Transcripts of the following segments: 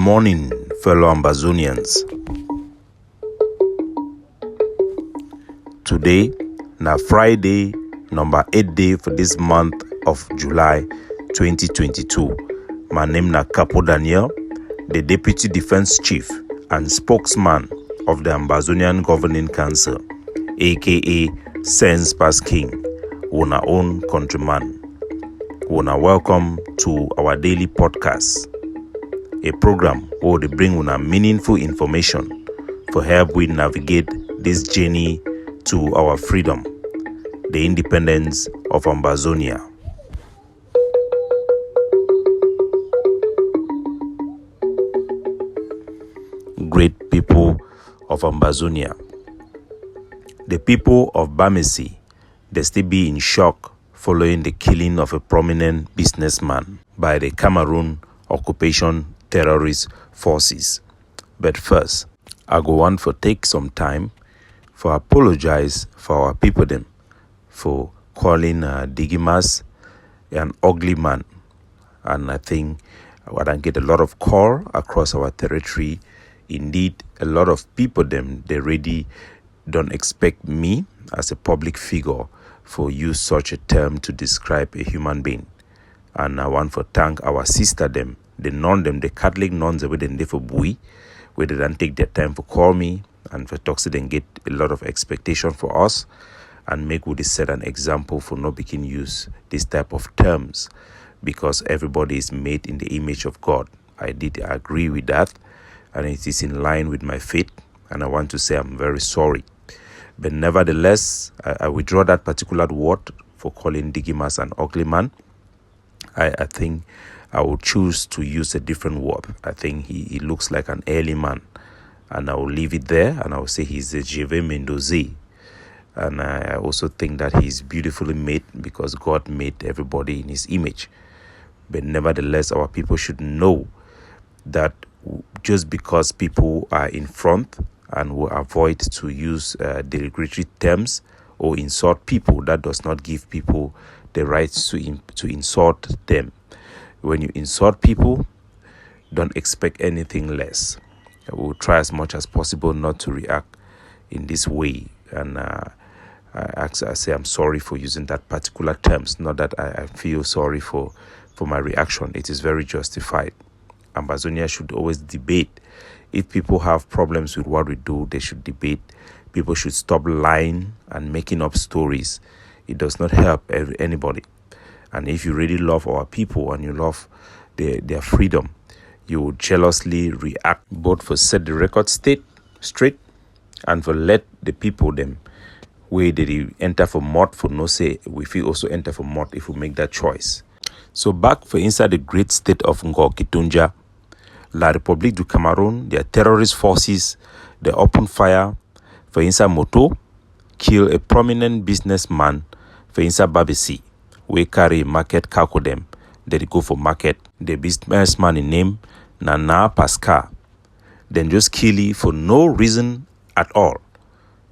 morning, fellow Ambazonians. Today, na Friday, number 8 day for this month of July 2022. My name na Capo Daniel, the Deputy Defense Chief and Spokesman of the Ambazonia Governing Council, aka Sense Pass King, una own countryman. Una welcome to our daily podcast, a program where they bring una meaningful information for help we navigate this journey to our freedom, the independence of Ambazonia. Great people of Ambazonia. The people of Bamesi, they still be in shock following the killing of a prominent businessman by the Cameroon occupation terrorist forces. But first, I go on for take some time for apologize for our people them for calling Digimas an ugly man. And I think I don't get a lot of call across our territory. Indeed, a lot of people them, they really don't expect me as a public figure for use such a term to describe a human being. And I want to thank our sister them, the non them, the Catholic nuns where they for Bui, where they don't take their time to call me and for talk to them get a lot of expectation for us and make would set an example for not being use this type of terms because everybody is made in the image of God. I did agree with that and it is in line with my faith, and I want to say I'm very sorry. But nevertheless, I withdraw that particular word for calling Digimas an ugly man. I think I will choose to use a different word. I think he looks like an early man. And I will leave it there and I will say he's a Jeve Mendoze. And I also think that he's beautifully made because God made everybody in his image. But nevertheless, our people should know that just because people are in front and will avoid to use derogatory terms or insult people, that does not give people the right to insult them. When you insult people, don't expect anything less. I will try as much as possible not to react in this way. And I say I'm sorry for using that particular terms. Not that I feel sorry for my reaction. It is very justified. Ambazonia should always debate. If people have problems with what we do, they should debate. People should stop lying and making up stories. It does not help anybody. And if you really love our people and you love their freedom, you will jealously react both for set the record straight and for let the people them where they enter for mud for no say we feel also enter for mud if we make that choice. So back for inside the great state of Kitunja, La République du Cameroon, their terrorist forces, they open fire for inside Moto, kill a prominent businessman for inside Babesi. We carry market kako them. They go for market. The businessman in name Nana Pascal. Then just kill it for no reason at all.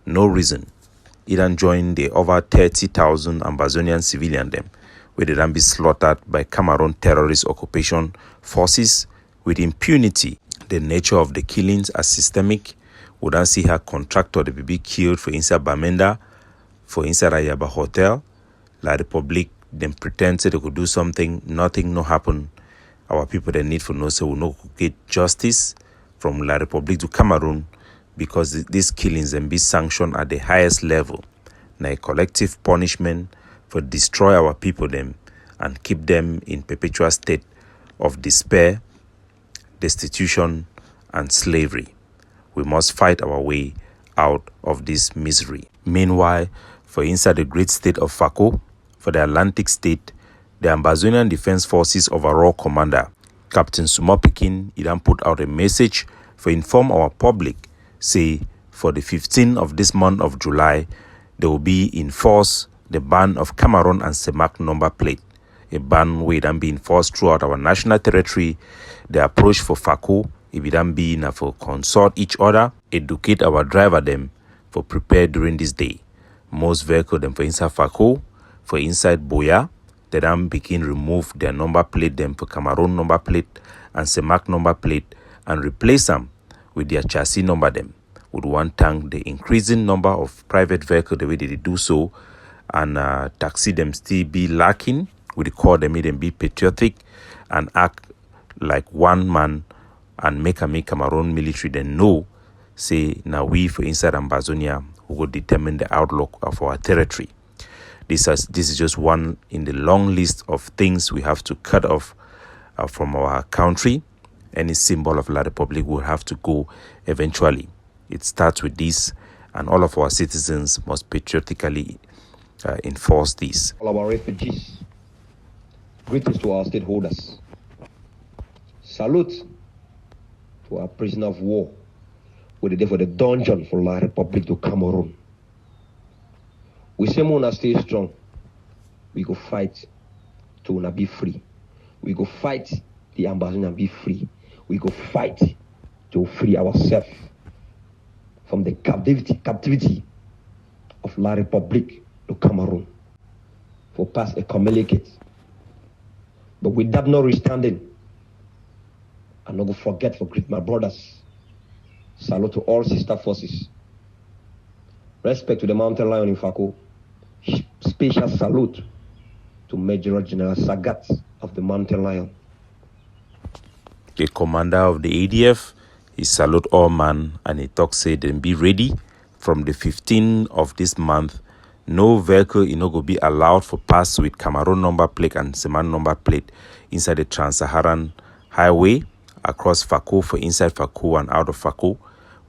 No reason. It then join the over 30,000 Ambazonian civilian them, where they then be slaughtered by Cameroon terrorist occupation forces with impunity. The nature of the killings are systemic. We don't see her contractor the be killed for inside Bamenda, for inside Ayaba Hotel. La République then pretend they could do something, nothing no happen. Our people they need for no say will not get justice from La République du Cameroon because these killings then be sanctioned at the highest level. Now a collective punishment for destroy our people them and keep them in perpetual state of despair, destitution, and slavery. We must fight our way out of this misery. Meanwhile, for inside the great state of Fako, for the Atlantic state, the Ambazonian Defense Forces overall commander, Captain Sumopikin, he then put out a message for inform our public, say for the 15th of this month of July, there will be in force the ban of Cameroon and Semak number plate. A ban will then be enforced throughout our national territory. The approach for Fako, it will then be for consult each other, educate our driver them for prepare during this day. Most vehicles them for inside Fako, for inside Boya, they then begin remove their number plate them for Cameroon number plate and Semak number plate and replace them with their chassis number them. Would want thank the increasing number of private vehicles the way they do so, and taxi them still be lacking. We call them be patriotic and act like one man and make Cameroon military then know say now we for inside Ambazonia who will determine the outlook of our territory. This is just one in the long list of things we have to cut off from our country. Any symbol of La Republic will have to go eventually. It starts with this, and all of our citizens must patriotically enforce this. All our refugees, greetings to our stakeholders. Salute to our prisoner of war with the day for the dungeon for La Republic to Cameroon. We say Mona stay strong. We go fight to una be free. We go fight the Ambazonia be free. We go fight to free ourselves from the captivity of La Republic to Cameroon. For pass a communicate. But with that notwithstanding, I'm not going to forget for greet my brothers. Salute to all sister forces. Respect to the mountain lion in Fako. Special salute to Major General Sagat of the mountain lion. The commander of the ADF, he salute all man and he talk say then be ready from the 15th of this month. No vehicle go be allowed for pass with Cameroon number plate and Seman number plate inside the Trans-Saharan highway across Fako for inside Fako and out of Fako.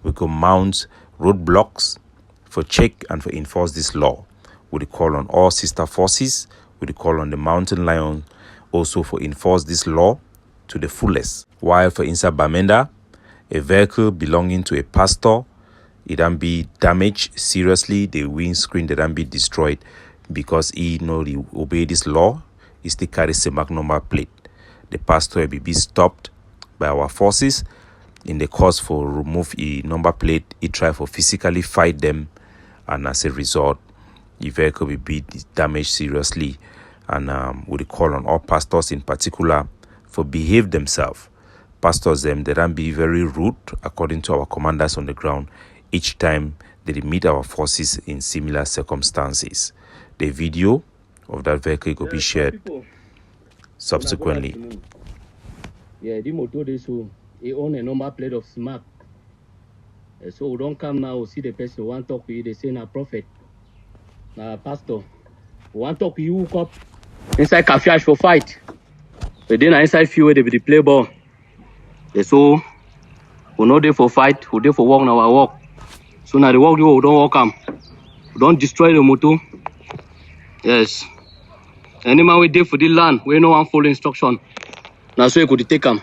We go mount roadblocks for check and for enforce this law. We call on all sister forces. We call on the mountain lion also for enforce this law to the fullest. While for inside Bamenda, a vehicle belonging to a pastor, it don't be damaged seriously. The windscreen didn't be destroyed because he obey this law. He still carries a mark number plate. The pastor will be stopped by our forces. In the course for remove a number plate, he try for physically fight them, and as a result, the vehicle will be damaged seriously. And we call on all pastors in particular for behave themselves. Pastors they don't be very rude according to our commanders on the ground each time they meet our forces in similar circumstances. The video of that vehicle will be shared subsequently. Yeah, the motor they so he own a number plate of smack. So we don't come now see the person want talk to you. They say na prophet, na pastor. We want talk to you hook up inside cafe for fight. But then inside few they be the play ball. So we no there for fight. We there for walk now our walk. So now the walk we don't walk them. We don't destroy the motor. Yes. Any man we there for the land we no one follow instruction. Now so you could take them.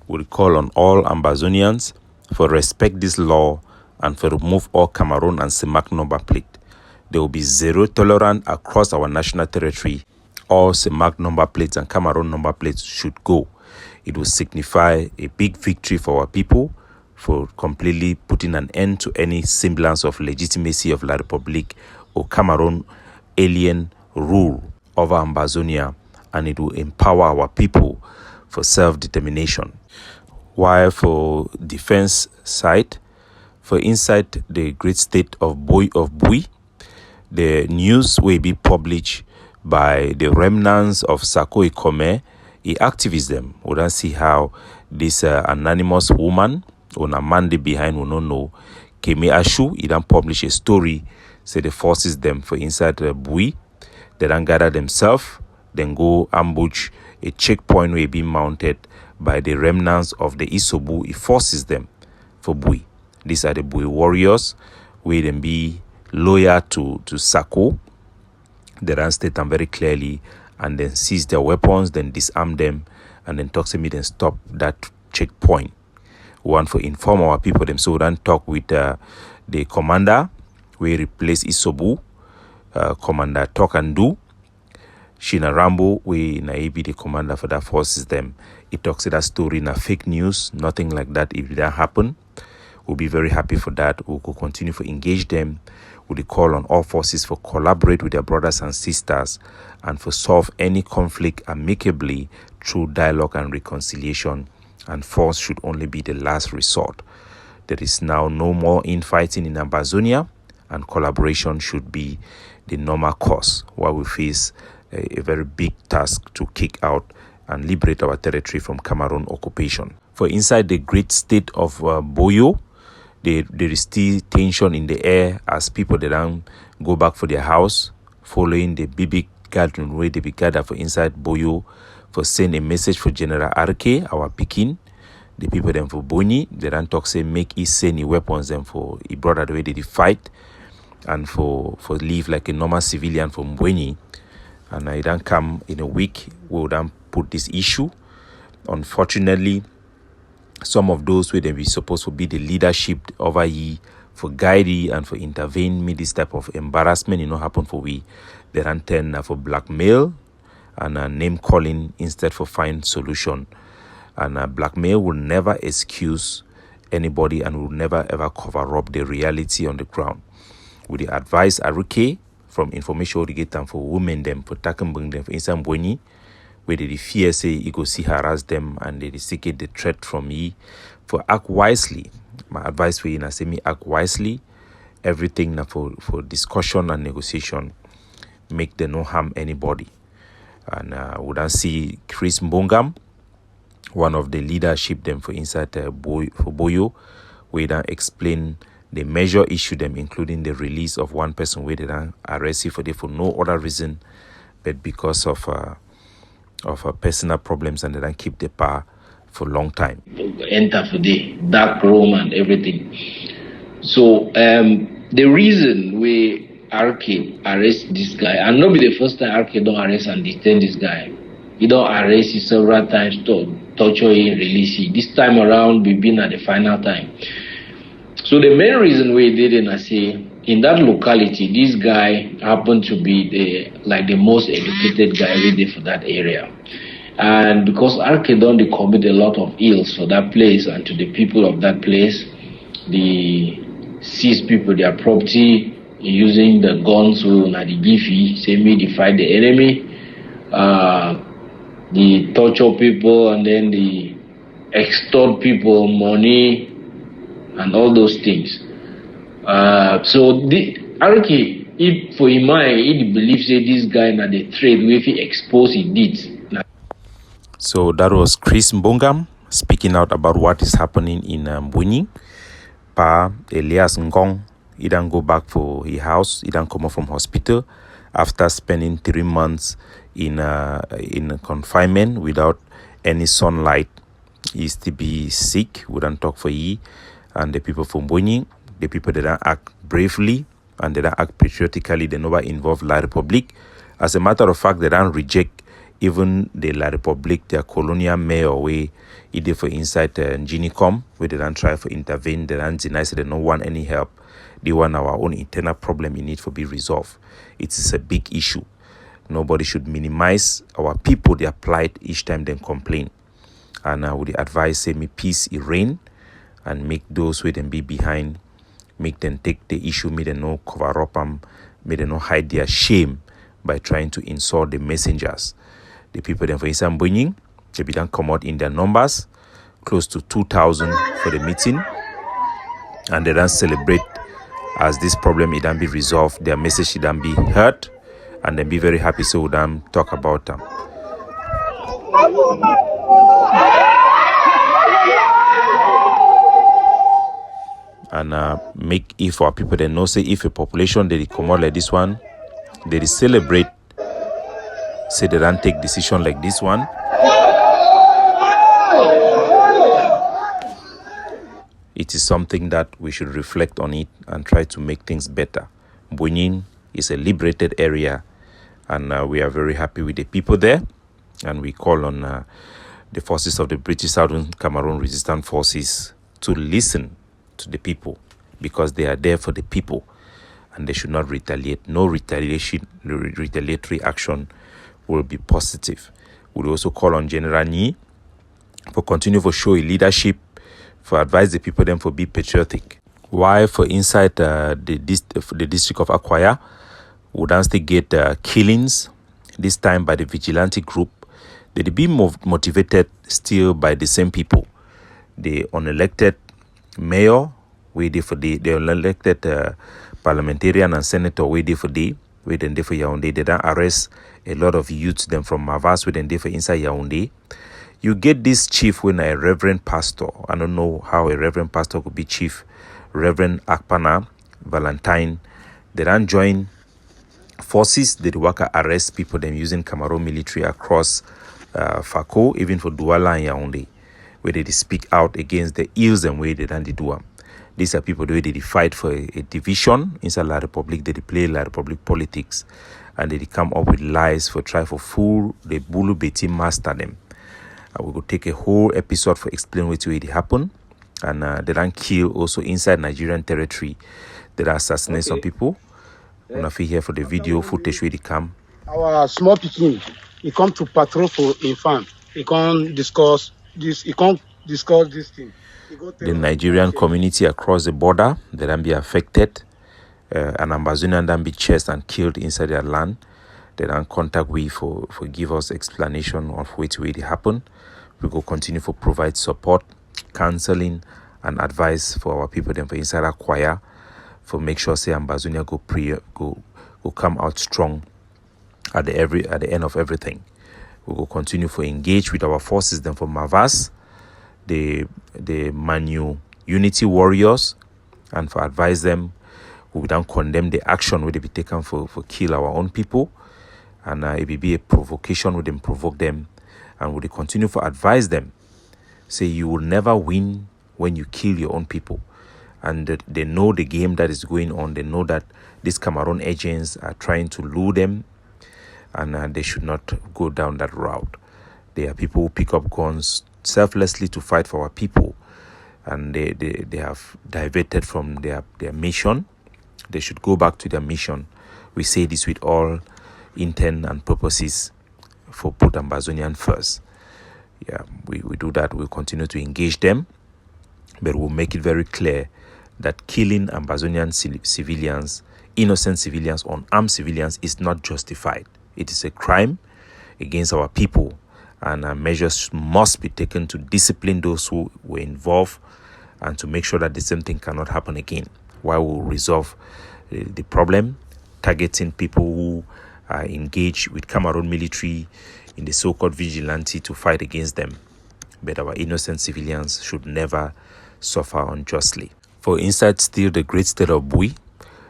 We call on all Ambazonians for respect this law and for remove all Cameroon and Semak number plate. There will be zero tolerance across our national territory. All Semak number plates and Cameroon number plates should go. It will signify a big victory for our people for completely putting an end to any semblance of legitimacy of La Republic or Cameroon alien rule over Ambazonia, and it will empower our people for self-determination. While for defense side, for inside the great state of Bui, the news will be published by the remnants of Sako Ikome, a activism. We don't see how this anonymous woman or a man behind we don't know, Kemi Ashu, he don't publish a story, say the forces them for inside Bui, they don't gather themselves, then go ambush a checkpoint will be mounted by the remnants of the Isobu. It forces them for Bui. These are the Bui warriors, where them be loyal to Sako. They don't state them very clearly and then seize their weapons, then disarm them, and then talk to me, then stop that checkpoint. We want to inform our people them so we don't talk with the commander. We replace Isobu, Commander Talk and Do. Shina Rambo, we be the commander for that forces them. It talks that story in a fake news, nothing like that. If that happen, we'll be very happy for that. We'll continue to engage them. We'll call on all forces for collaborate with their brothers and sisters and for solve any conflict amicably through dialogue and reconciliation and force should only be the last resort. There is now no more infighting in Ambazonia, and collaboration should be the normal course while we face a very big task to kick out and liberate our territory from Cameroon occupation. For inside the great state of Boyo, there is still tension in the air as people they don't go back for their house following the big gathering where they be gathered for inside Boyo for send a message for General RK, our Pekin. The people them for Boni, they don't talk say make he send the weapons them for he brother the way they fight and for live like a normal civilian from Boni. And I don't come in a week, we would then put this issue. Unfortunately, some of those where they be supposed to be the leadership over ye for guide ye and for intervene me this type of embarrassment, happen for we. They run turn for blackmail and name calling instead for find solution. And blackmail will never excuse anybody and will never ever cover up the reality on the ground. We advise Aruke from information we get them for women them for taking them for inside Boni, where they fear say you go see harass them and they seek the threat from ye for act wisely. My advice for you say me act wisely. Everything na for discussion and negotiation. Make them no harm anybody. And we don't see Chris Mbongam, one of the leadership them for inside for Boyo, we don't explain the major issue them, including the release of one person where they don't arrest you for no other reason, but because of personal problems, and they don't keep the power for a long time. Enter for the dark room and everything. So the reason we RK arrest this guy, and not be the first time RK don't arrest and detain this guy. He don't arrest him several times to torture him, release him. This time around, we've been at the final time. So the main reason we did it, I say, in that locality, this guy happened to be the most educated guy really for that area. And because RK don't commit a lot of ills for that place and to the people of that place, they seize people their property using the guns who na the giffy, say me they fight the enemy, they torture people and then they extort people money and all those things. So the RK, if for him mind, he believes that this guy na the trade where he expose his deeds. So that was Chris Mbongam speaking out about what is happening in Buni. Pa Elias Ngong, he didn't go back for his house. He didn't come out from hospital after spending 3 months in confinement without any sunlight. He used to be sick. We don't talk for ye. And the people from Buni, the people that don't act bravely and they don't act patriotically, they never involve La Republique. As a matter of fact, they don't reject even the La Republique, their colonial mayor, way either for inside Ginicom, where they don't try to intervene, they don't deny, so they don't want any help. They want our own internal problem in it for be resolved. It is a big issue. Nobody should minimize our people, their plight each time they complain. And I would advise, say, me peace reign and make those who them be behind, make them take the issue, make them no cover up and make them no hide their shame by trying to insult the messengers. The people then for Isam Bunying, they be done come out in their numbers, close to 2,000 for the meeting, and they don't celebrate as this problem it don't be resolved, their message it don't be heard, and they be very happy so we don't talk about them. And make if our people they know say if a population they come out like this one, they celebrate, say they don't take decision like this one. It is something that we should reflect on it and try to make things better. Bunin is a liberated area, and we are very happy with the people there, and we call on the forces of the British Southern Cameroon Resistance Forces to listen to the people, because they are there for the people and they should not retaliate. No retaliatory action will be positive. We'll also call on General Ni for continue for show leadership, for advise the people then for be patriotic. Why for inside the district of Akwaya, we don't still get killings, this time by the vigilante group. They be motivated still by the same people. the unelected mayor, we did for the unelected parliamentarian and senator, we did for the, we then did for Yaoundé. They don't arrest a lot of youths them from Mavas, we then did for inside Yaoundé. You get this chief when a reverend pastor. I don't know how a reverend pastor could be chief. Reverend Akpana Valentine. They don't join forces. They work arrest people. Them using Cameroon military across Fako, even for Douala and Yaoundé, where they speak out against the ills and way they don't do them. These are people the way they fight for a division inside La Republic. They play La Republic politics, and they come up with lies for try for fool the Bulu Beti master them. We will take a whole episode for explain what really happened. And they don't kill also inside Nigerian territory. They assassinate some people. When I feel here for the video footage where they come. Our small Peking, he come to patrol for a farm. He can't discuss this. He can't discuss this thing. The Nigerian community across the border, they don't be affected. An Ambazonian don't be chased and killed inside their land. They don't contact we for give us explanation of what really happened. We will continue to provide support, counseling, and advice for our people. Then for inside our choir, for make sure say Ambazonia go come out strong at the end of everything. We will continue to engage with our forces. Then for Mavas, the Manu Unity Warriors, and for advise them. We don't condemn the action where they be taken for kill our own people. And it will be a provocation with them, provoke them, and will continue to advise them. Say you will never win when you kill your own people. And they know the game that is going on. They know that these Cameroon agents are trying to lure them, and they should not go down that route. They are people who pick up guns selflessly to fight for our people, and they have diverted from their mission. They should go back to their mission. We say this with all intent and purposes for put Ambazonian first. Yeah, we do that. We'll continue to engage them, but we'll make it very clear that killing Ambazonian civilians, innocent civilians, unarmed civilians is not justified. It is a crime against our people, and measures must be taken to discipline those who were involved and to make sure that the same thing cannot happen again. While we'll resolve the problem, targeting people who engage with Cameroon military in the so-called vigilante to fight against them. But our innocent civilians should never suffer unjustly. For inside still the great state of Bui,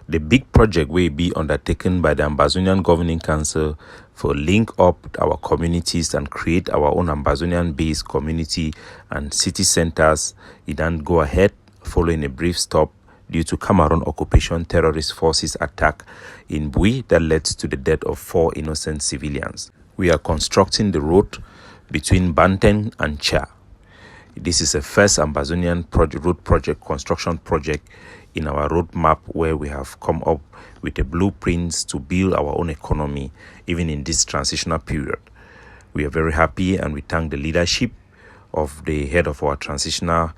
the big project will be undertaken by the Ambazonian Governing Council for link up our communities and create our own Ambazonian-based community and city centers. It then go ahead following a brief stop due to Cameroon occupation terrorist forces attack in Bui that led to the death of 4 innocent civilians. We are constructing the road between Banten and Cha. This is a first Ambazonian road project, construction project in our roadmap where we have come up with the blueprints to build our own economy even in this transitional period. We are very happy and we thank the leadership of the head of our transitional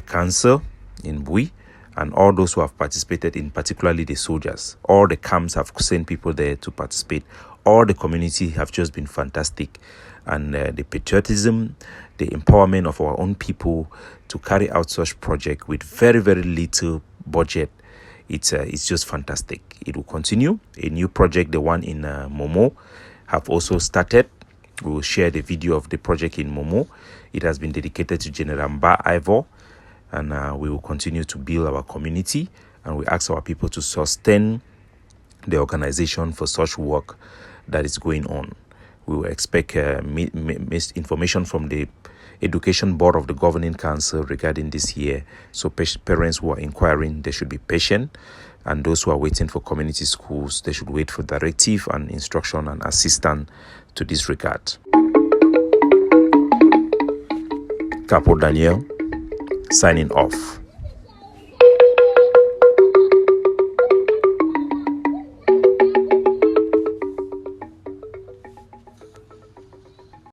council in Bui, and all those who have participated in, particularly the soldiers. All the camps have sent people there to participate. All the community have just been fantastic. And the patriotism, the empowerment of our own people to carry out such project with very, very little budget, it's just fantastic. It will continue. A new project, the one in Momo, have also started. We will share the video of the project in Momo. It has been dedicated to General Mba Ivor. And we will continue to build our community, and we ask our people to sustain the organization for such work that is going on. We will expect information from the Education Board of the Governing Council regarding this year. So parents who are inquiring, they should be patient, and those who are waiting for community schools, they should wait for directive and instruction and assistance to this regard. Capo Daniel, signing off.